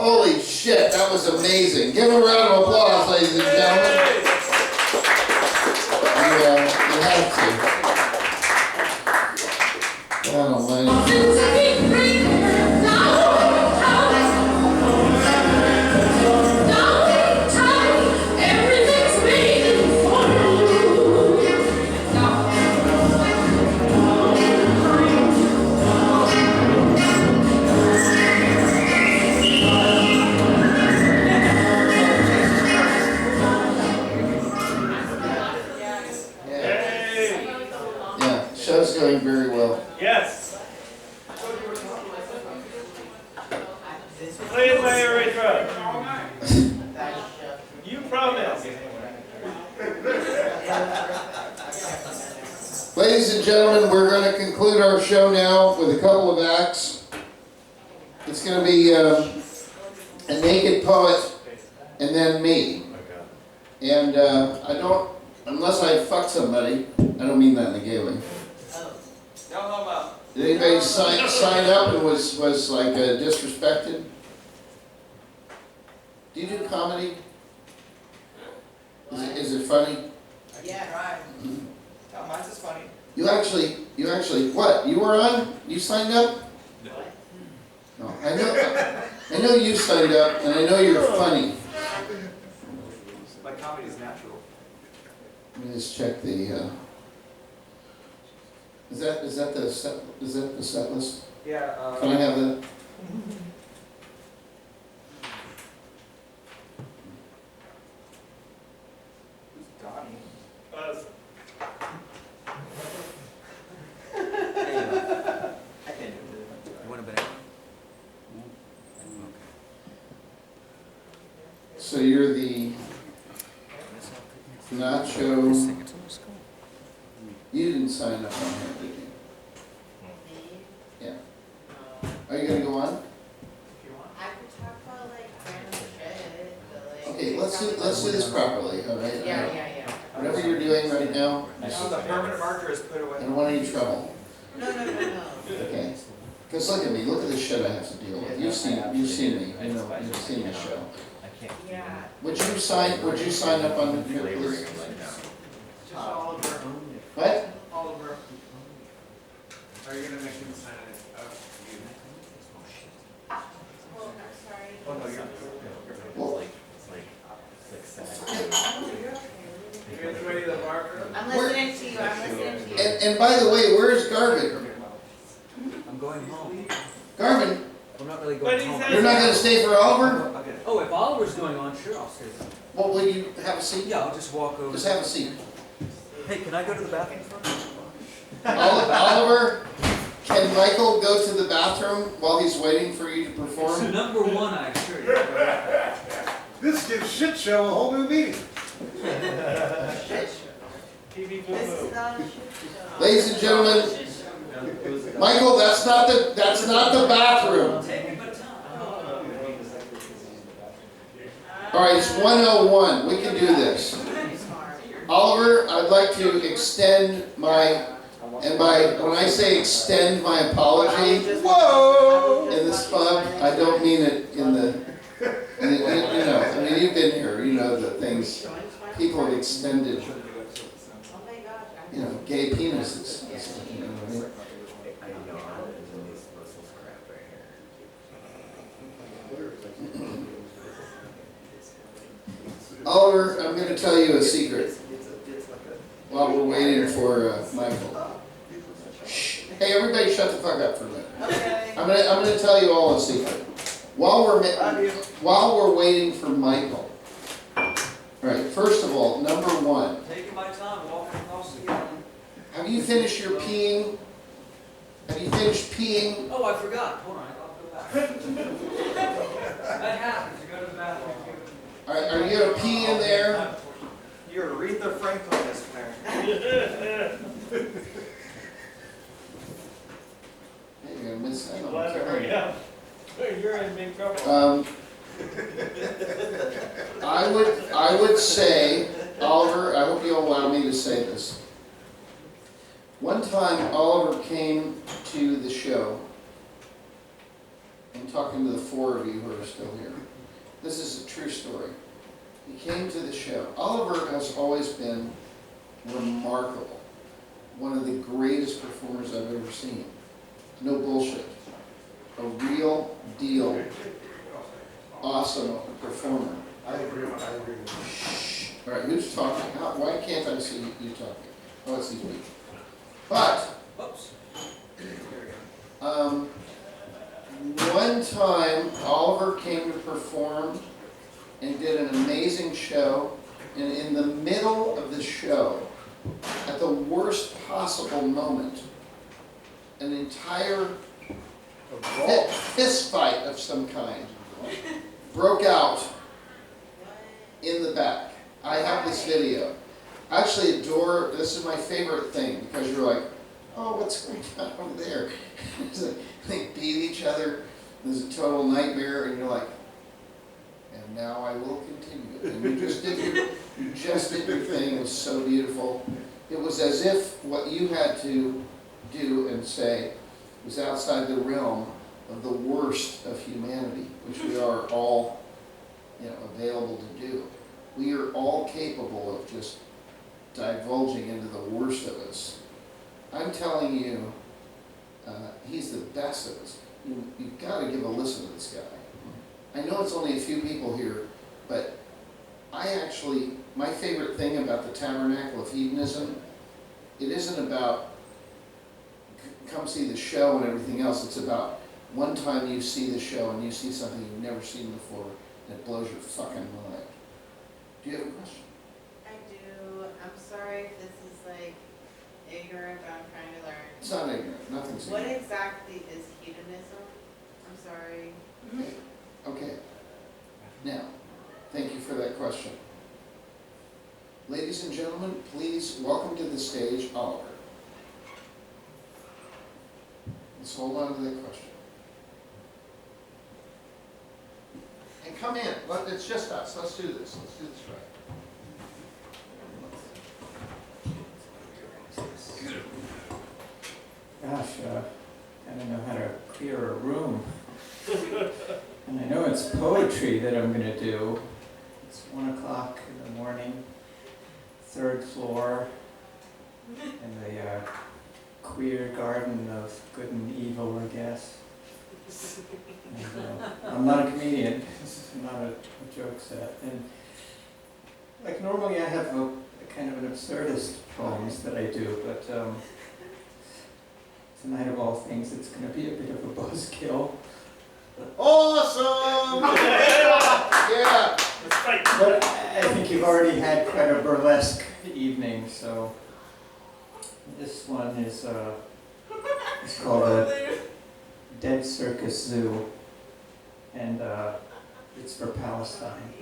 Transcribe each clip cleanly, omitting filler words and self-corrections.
Holy shit, that was amazing. Give a round of applause, ladies and gentlemen. You have to. Oh, man. Show's going very well. Yes. Play it by Reverend. You promised. Ladies and gentlemen, we're going to conclude our show now with a couple of acts. It's going to be a naked poet and then me. And I don't, unless I fuck somebody, I don't mean that in a gay way. Did anybody sign up and was like disrespected? Do you do comedy? Is it funny? Yeah, right. No, mine's is funny. You actually, what? You were on? You signed up? No. I know you signed up, and I know you're funny. My comedy is natural. Let me just check the. Is that the set list? Yeah. Can I have that? Who's Donnie? Us. I can't do it. You want a banana? So you're the nacho. You didn't sign up on here, did you? Yeah. Are you gonna go on? If you want. I could talk about like random shit, but like. Okay, let's do this properly, all right? Yeah. Whatever you're doing right now, No, the permanent marker is put I away. don't want any trouble. No. Okay. Because look at me, look at the shit I have to deal with. You've seen me, you've seen the show. Yeah. Would you sign up on here, please? Just Oliver. What? Oliver. Are you gonna make him sign it? Well, I'm sorry. Oh, no, you're. Well, You're ready the marker? I'm listening to you. and by the way, where's Garvin? I'm going home. Garvin, I'm not really But going he home. said- you're not gonna stay for Oliver? Okay. Oh, if Oliver's going on, sure, I'll stay there. Well, will you have a seat? Yeah, I'll just walk over. Just have a seat. Hey, can I go to the bathroom first? Oliver, can Michael go to the bathroom while he's waiting for you to So perform? number one, I assure you. This gives shit show a whole new meaning. TV This Boo is not a shit show. Ladies and gentlemen, Michael, that's not the bathroom. Take my time. All right, it's 101. We can do this. Oliver, I'd like to extend my, when I say extend my apology Whoa! in this club, I don't mean it in the, you know, I mean, you've been here, you know the things, people have extended, Oh my gosh. you know, gay penises. You know what I mean? Oliver, I'm going to tell you a secret while we're waiting for Michael. Shh. Hey, everybody shut the fuck up for a minute. Okay. I'm going to tell you all a secret. While we're waiting for Michael. All right, first of all, number one, Taking my time, walking across the yard. have you finished your peeing? Have you finished peeing? Oh, I forgot. Hold on, I'll go back. That happens. You go to the bathroom. Are you going to pee in there? You're Aretha Franklin, this man. Hey, you're going to miss that. Boo. Let her hurry up. You're in big trouble. I would say, Oliver, I hope you'll allow me to say this. One time, Oliver came to the show and I'm talking to the 4 of you who are still here. This is a true story. He came to the show. Oliver has always been remarkable. One of the greatest performers I've ever seen. No bullshit. A real deal, awesome performer. I agree with you. All right, who's talking? Why can't I see you talking? Oh, it's these people. But, one time Oliver came to perform and did an amazing show, and in the middle of the show, at the worst possible moment, an entire fist fight of some kind broke out in the back. I have this video. Actually, this is my favorite thing, because you're like, oh, what's going on over there? They beat each other. There's a total nightmare, and you're like, and now I will continue. And you just did your thing. It was so beautiful. It was as if what you had to do and say was outside the realm of the worst of humanity, which we are all, available to do. We are all capable of just divulging into the worst of us. I'm telling you, he's the best of us. You've got to give a listen to this guy. I know it's only a few people here, but my favorite thing about the Tabernacle of Hedonism, it isn't about come see the show and everything else. It's about one time you see the show and you see something you've never seen before and it blows your fucking mind. Do you have a question? I do. I'm sorry if this is like ignorant, but I'm trying to learn. It's not ignorant. Nothing's What ignorant. exactly is hedonism? I'm sorry. Okay. Now, thank you for that question. Ladies and gentlemen, please welcome to the stage Oliver. Let's hold on to that question. And come in. It's just us. Let's do this. Let's do this right. Gosh, I don't know how to clear a room. And I know it's poetry that I'm going to do. It's 1 o'clock in the morning, 3rd floor, in the queer garden of good and evil, I guess. And, I'm not a comedian. This is not a joke set. And like normally I have a kind of an absurdist poems that I do, but tonight of all things it's going to be a bit of a buzzkill. Awesome! Yeah. But I think you've already had quite a burlesque evening, so this one is it's called a Dead Circus Zoo, and it's for Palestine.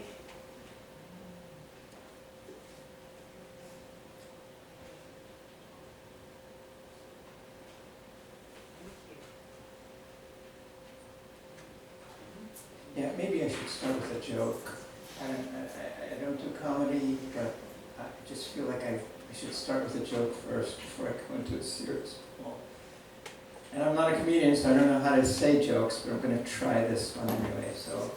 Yeah, maybe I should start with a joke. I don't do comedy, but I just feel like I should start with a joke first before I go into a serious poem. And I'm not a comedian, so I don't know how to say jokes, but I'm going to try this one anyway. So,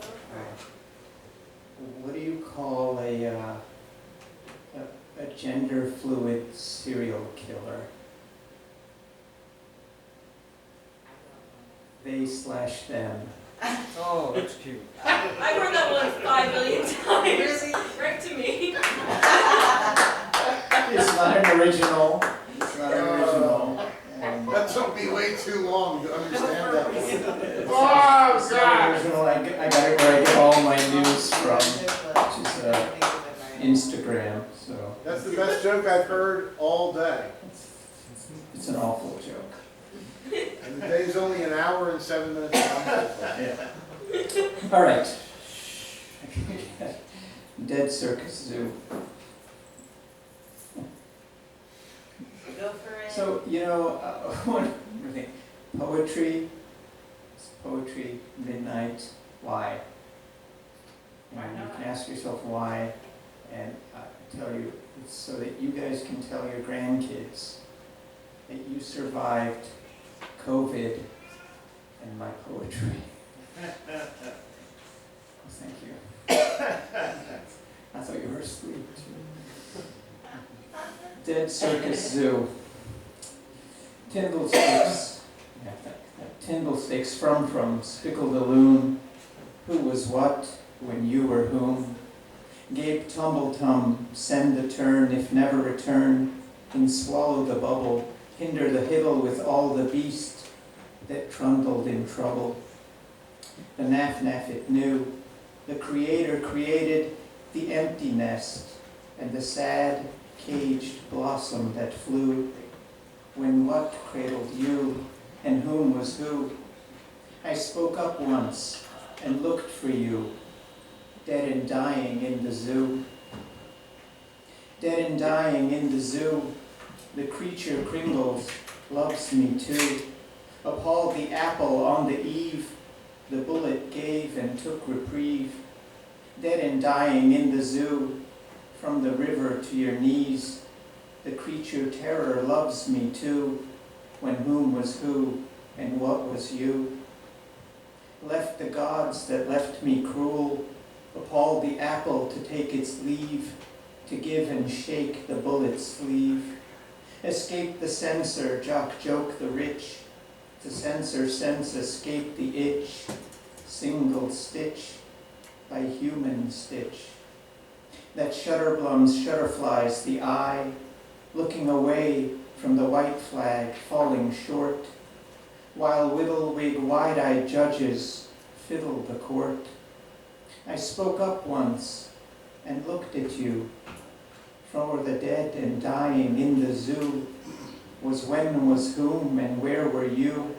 what do you call a gender fluid serial killer? They/them. Oh, that's cute. I've heard that one 5 million times. Right to me. It's not an original. It's not an original. And That took me way too long to understand that. it's not an original. I got it where I get all my news from, which is Instagram. So That's the best joke I've heard all day. it's an awful joke. And the day's only an hour and 7 minutes long. Yeah. All right. Dead Circus Zoo. Go for it. So, one more thing. Poetry, it's poetry, midnight, why? And you can ask yourself why, and I tell you, it's so that you guys can tell your grandkids that you survived COVID and my poetry. Thank you. I thought you were asleep too. Dead Circus Zoo. Tyndallsticks. Yeah, Tyndallsticks from spickled a loon. Who was what when you were whom? Gape tumble-tum, send a turn, if never return, and swallow the bubble, hinder the hiddle with all the beast that trundled in trouble. The naff it knew, the Creator created the empty nest, and the sad, caged blossom that flew, when what cradled you, and whom was who? I spoke up once, and looked for you, dead and dying in the zoo. Dead and dying in the zoo, the creature Kringles loves me too. Appalled the apple on the eve, the bullet gave and took reprieve. Dead and dying in the zoo, from the river to your knees, the creature terror loves me too, when whom was who and what was you. Left the gods that left me cruel, appalled the apple to take its leave, to give and shake the bullet's sleeve. Escape the censor, joke the rich, to censor sense escape the itch, single stitch by human stitch. That shutterblums shutterflies the eye, looking away from the white flag falling short, while whittlewig wide-eyed judges fiddle the court. I spoke up once and looked at you, for the dead and dying in the zoo was when was whom and where were you.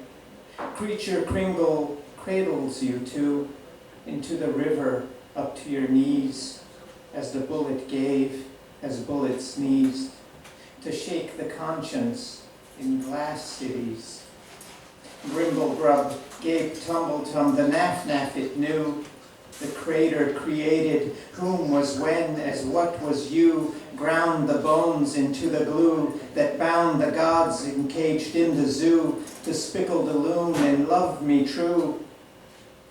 Creature Kringle cradles you too, into the river up to your knees, as the bullet gave, as bullet sneezed, to shake the conscience in glass cities. Grimble grub, gape tumble-tum, the naff it knew, the crater created, whom was when, as what was you, ground the bones into the glue that bound the gods encaged in the zoo, to spickle the loon and love me true.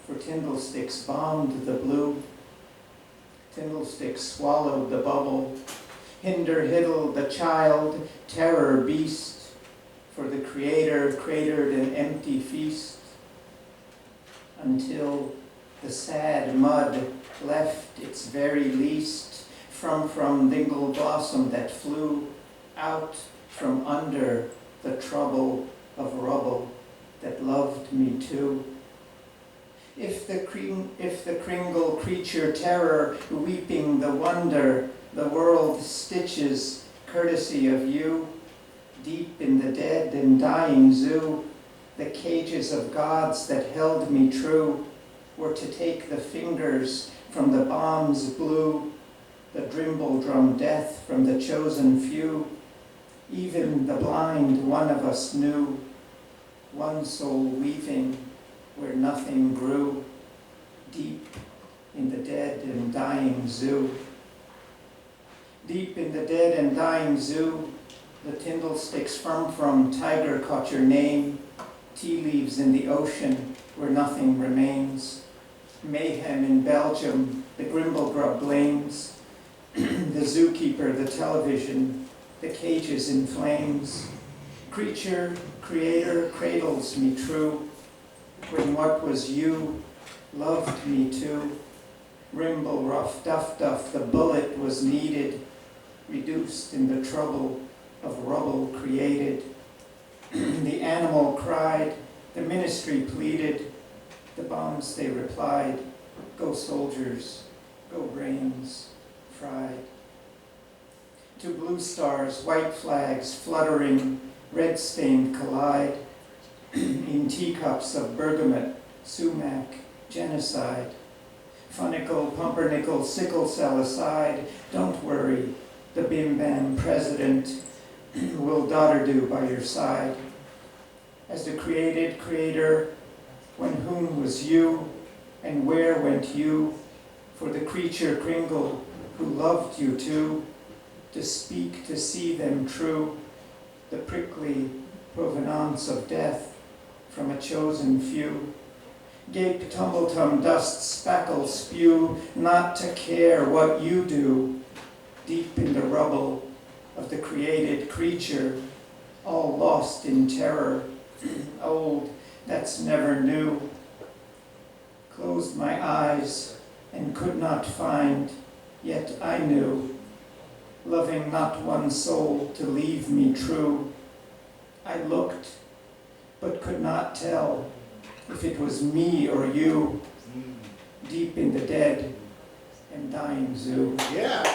For Tyndallsticks bombed the blue, Tyndallsticks swallowed the bubble, hinder hiddle the child, terror beast, for the Creator cratered an empty feast, until the sad mud left its very least from dingle blossom that flew out from under the trouble of rubble that loved me too. If the Kringle creature terror, weeping the wonder, the world stitches courtesy of you, deep in the dead and dying zoo, the cages of gods that held me true, were to take the fingers from the bomb's blue, the drimble drum death from the chosen few. Even the blind one of us knew, one soul weaving where nothing grew, deep in the dead and dying zoo. Deep in the dead and dying zoo, the Tyndallsticks from tiger caught your name, tea leaves in the ocean where nothing remains. Mayhem in Belgium, the Grimblegrub blames, the zookeeper, the television, the cages in flames. Creature, creator, cradles me true, when what was you loved me too. Rimble rough, duff, the bullet was needed, reduced in the trouble of rubble created. The animal cried, the ministry pleaded, the bombs they replied, go soldiers, go brains fried. To blue stars, white flags fluttering, red-stained collide, in teacups of bergamot, sumac, genocide. Funnicle, pumpernickel, sickle cell aside, don't worry, the bim-bam president will daughter do by your side. As the created creator, when whom was you, and where went you, for the creature Kringle who loved you too, to speak, to see them true, the prickly provenance of death from a chosen few. gape tumble-tum, dust, spackle, spew, not to care what you do, deep in the rubble of the created creature, all lost in terror, old, that's never new. Closed my eyes and could not find, yet I knew, loving not one soul to leave me true. I looked, but could not tell if it was me or you, deep in the dead and dying zoo. Yeah.